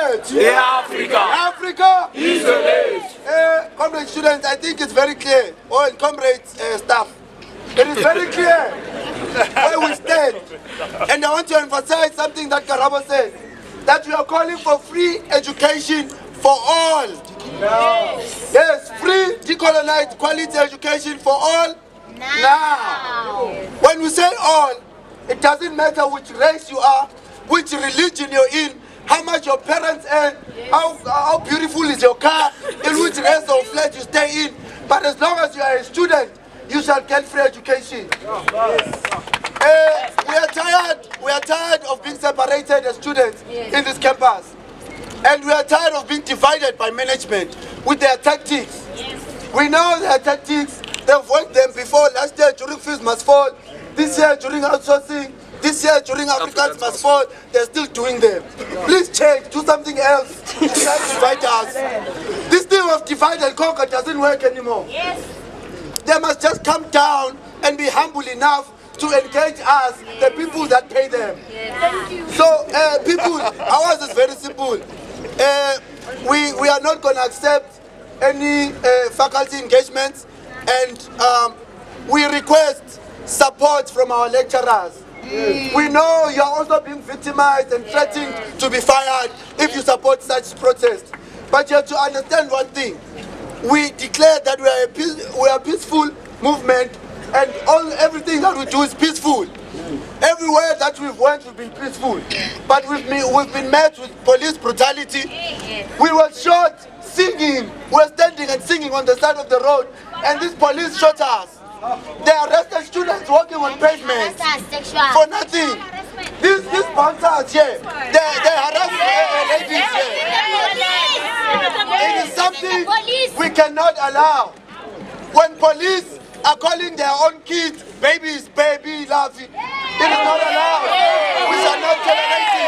village. Africa. Africa is the village. Comrade students, I think it's very clear. All comrades staff. It is very clear where we stand. And I want to emphasize something that Karabo said, that we are calling for free education for all. Yes, free, decolonized, quality education for all now. When we say all, it doesn't matter which race you are, which religion you're in, how much your parents earn, how beautiful is your car, in which race or flat you stay in. But as long as you are a student, you shall get free education. We are tired of being separated as students in this campus. And we are tired of being divided by management with their tactics. We know their tactics. They've worked them before. Last year during Fees Must Fall, this year during outsourcing, this year during Africans Must Fall, they're still doing them. Please change, do something else. You can't divide us. This thing of divide and conquer doesn't work anymore. They must just come down and be humble enough to engage us, the people that pay them. So, people, ours is very simple. We are not going to accept any faculty engagements, and we request support from our lecturers. We know you are also being victimized and threatened to be fired if you support such protests. But you have to understand one thing. We declare that we are a peaceful movement, and everything that we do is peaceful. Everywhere that we've went, we've been peaceful. But we've been met with police brutality. We were shot singing. We were standing and singing on the side of the road, and this police shot us. They arrested students walking on pavement for nothing. These bouncers here, they harass ladies here. It is something we cannot allow. When police are calling their own kids babies, baby, lovey, it is not allowed. We shall not tolerate it.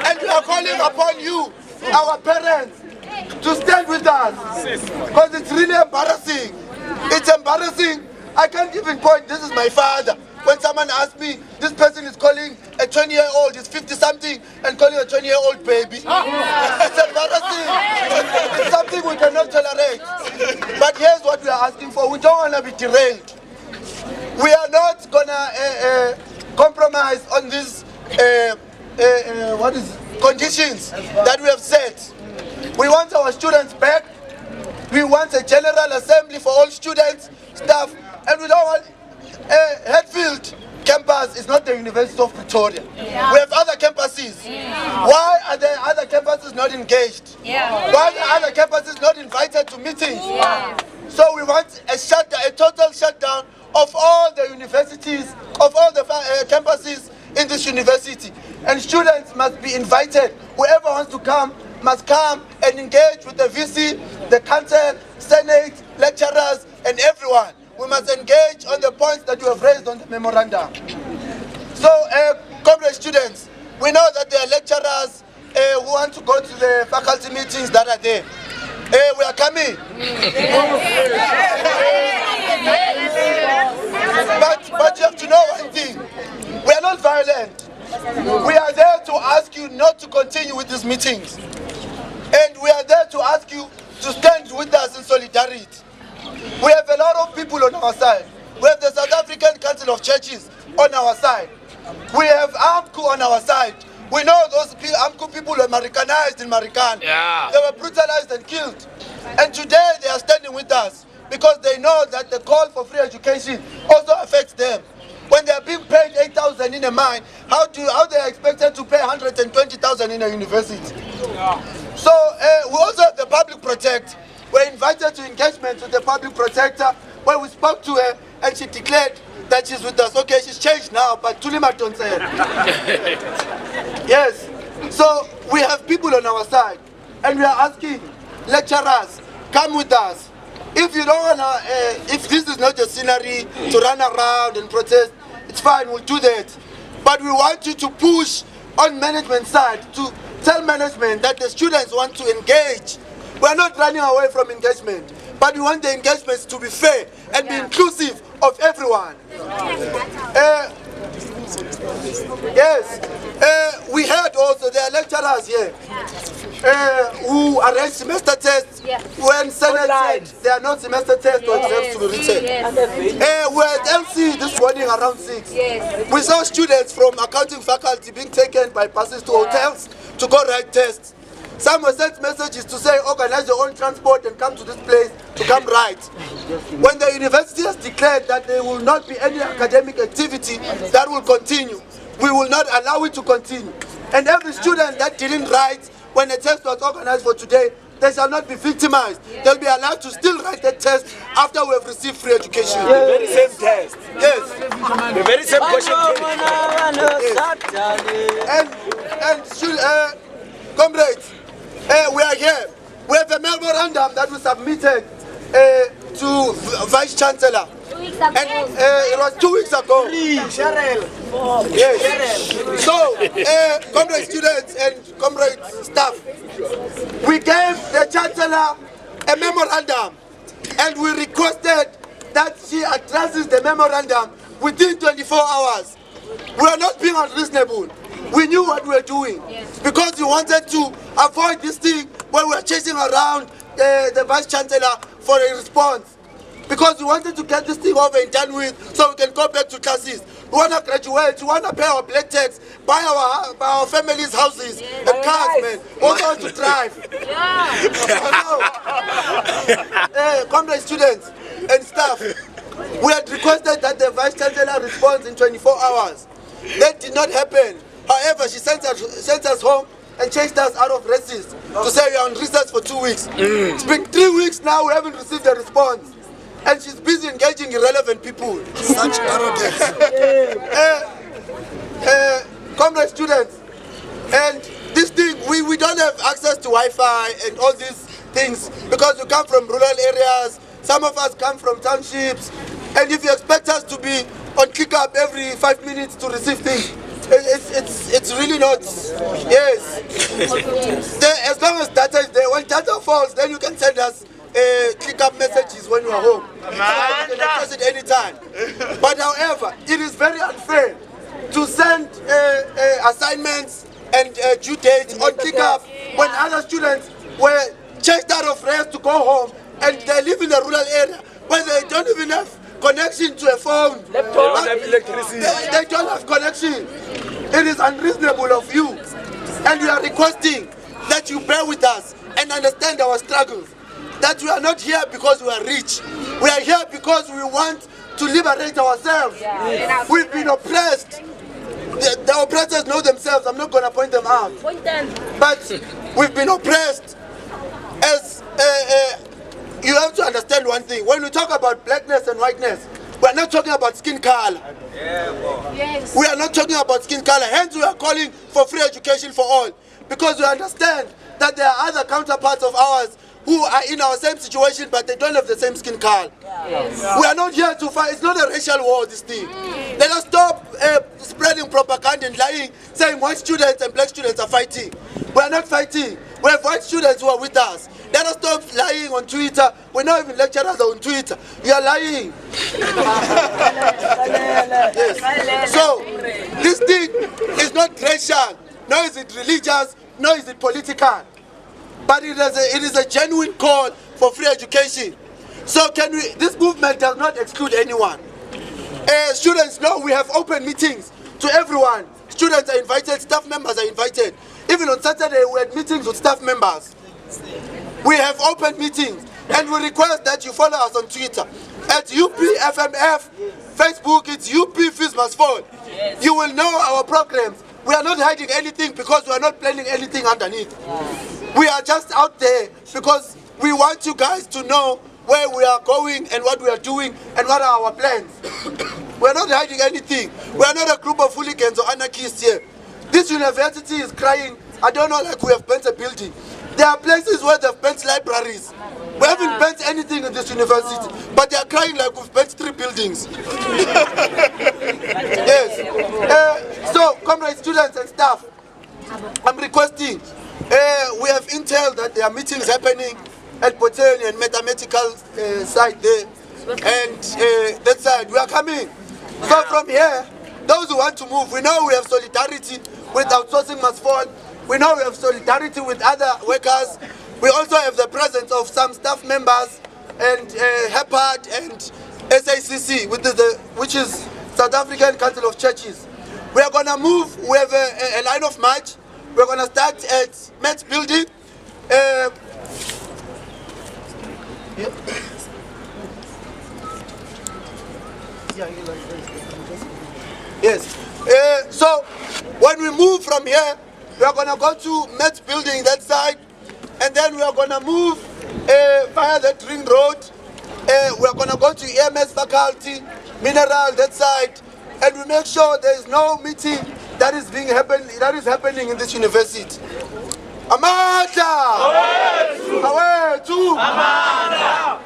And we are calling upon you, our parents, to stand with us, because it's really embarrassing. It's embarrassing. I can't even point, this is my father. When someone asks me, this person is calling a 20-year-old, he's 50-something, and calling a 20-year-old baby. It's embarrassing. It's something we cannot tolerate. But here's what we are asking for. We don't want to be derailed. We are not going to compromise on these conditions that we have set. We want our students back. We want a general assembly for all students, staff, and we don't want Hatfield campus is not the University of Pretoria. We have other campuses. Why are the other campuses not engaged? Why are the other campuses not invited to meetings? So we want a total shutdown of all the universities, of all the campuses in this university. And students must be invited. Whoever wants to come must come and engage with the VC, the council, senate, lecturers, and everyone. We must engage on the points that you have raised on the memorandum. So, comrade students, we know that there are lecturers who want to go to the faculty meetings that are there. We are coming. But you have to know one thing. We are not violent. We are there to ask you not to continue with these meetings. And we are there to ask you to stand with us in solidarity. We have a lot of people on our side. We have the South African Council of Churches on our side. We have AMCU on our side. We know those AMCU people were Americanized in Marikana. They were brutalized and killed. And today they are standing with us because they know that the call for free education also affects them. When they are being paid 8,000 in a mine, how they are expected to pay 120,000 in a university? So we also have the Public Protect. We're invited to engagement with the Public Protector, where we spoke to her and she declared that she's with us. Okay, she's changed now, but Tulima don't say it. Yes. So we have people on our side, and we are asking lecturers, come with us. If you don't wanna, if this is not your scenery to run around and protest, it's fine, we'll do that. But we want you to push on management side to tell management that the students want to engage. We're not running away from engagement, but we want the engagements to be fair and be inclusive of everyone. Yes. We heard also there are lecturers here who arrange semester tests when Senate said there are no semester tests or exams to be written. We were at LC this morning around 6. We saw students from accounting faculty being taken by buses to hotels to go write tests. Some were sent messages to say organize your own transport and come to this place to come write. When the university has declared that there will not be any academic activity that will continue, we will not allow it to continue. And every student that didn't write when a test was organized for today, they shall not be victimized. They'll be allowed to still write the test after we have received free education. The very same test. Yes. The very same question. And comrades, we are here. We have a memorandum that we submitted to Vice Chancellor. 2 weeks ago. And it was 2 weeks ago. Yes. So, comrade students and comrade staff, we gave the Chancellor a memorandum and we requested that she addresses the memorandum within 24 hours. We are not being unreasonable. We knew what we were doing because we wanted to avoid this thing when we were chasing around the Vice Chancellor for a response. Because we wanted to get this thing over and done with so we can go back to classes. We want to graduate, we want to pay our black tax, buy our families' houses and cars, man. Also want to drive. Comrade students and staff, we had requested that the Vice Chancellor responds in 24 hours. That did not happen. However, she sent us home and chased us out of recess to say we are on recess for 2 weeks. It's been 3 weeks now, we haven't received a response. And she's busy engaging irrelevant people. Such arrogance. Comrade students, and this thing, we don't have access to Wi-Fi and all these things because we come from rural areas. Some of us come from townships. And if you expect us to be on ClickUp every 5 minutes to receive things, it's really not. Yes. As long as data is there, when data falls, then you can send us ClickUp messages when you are home. You can access it anytime. But however, it is very unfair to send assignments and due dates on ClickUp when other students were chased out of rest to go home and they live in a rural area where they don't even have connection to a phone. They don't have electricity. They don't have connection. It is unreasonable of you. And we are requesting that you bear with us and understand our struggles. That we are not here because we are rich. We are here because we want to liberate ourselves. We've been oppressed. The oppressors know themselves. I'm not going to point them out. But we've been oppressed. As you have to understand one thing. When we talk about blackness and whiteness, we are not talking about skin color. Yes. We are not talking about skin color. Hence, we are calling for free education for all. Because we understand that there are other counterparts of ours who are in our same situation, but they don't have the same skin color. Yes. We are not here to fight. It's not a racial war, this thing. Let us stop spreading propaganda and lying, saying white students and black students are fighting. We are not fighting. We have white students who are with us. Let us stop lying on Twitter. We're not even lecturers on Twitter. You are lying. Yes. So, this thing is not racial, nor is it religious, nor is it political. But it is a genuine call for free education. So this movement does not exclude anyone. Students know we have open meetings to everyone. Students are invited, staff members are invited. Even on Saturday we had meetings with staff members. We have open meetings and we request that you follow us on Twitter at UPFMF, Facebook it's UP Fees Must Fall. You will know our programs. We are not hiding anything because we are not planning anything underneath. We are just out there because we want you guys to know where we are going and what we are doing and what are our plans. We are not hiding anything. We are not a group of hooligans or anarchists here. This university is crying. I don't know, like we have burnt a building. There are places where they've burnt libraries. We haven't burnt anything in this university, but they are crying like we've burnt 3 buildings. Yes. So, comrade students and staff, I'm requesting, we have intel that there are meetings happening at botany and mathematical side there, and that side, we are coming. So from here, those who want to move, we know we have solidarity with Outsourcing Must Fall. We know we have solidarity with other workers. We also have the presence of some staff members and HEPAD and SACC, which is South African Council of Churches. We are going to move. We have a line of march. We're going to start at Met Building. Yes. So when we move from here, we are going to go to Met Building that side, and then we are going to move via the Ring Road. We are going to go to EMS faculty, Mineral that side, and we make sure there is no meeting that is happening in this university. Amanda! Awetu! Amanda!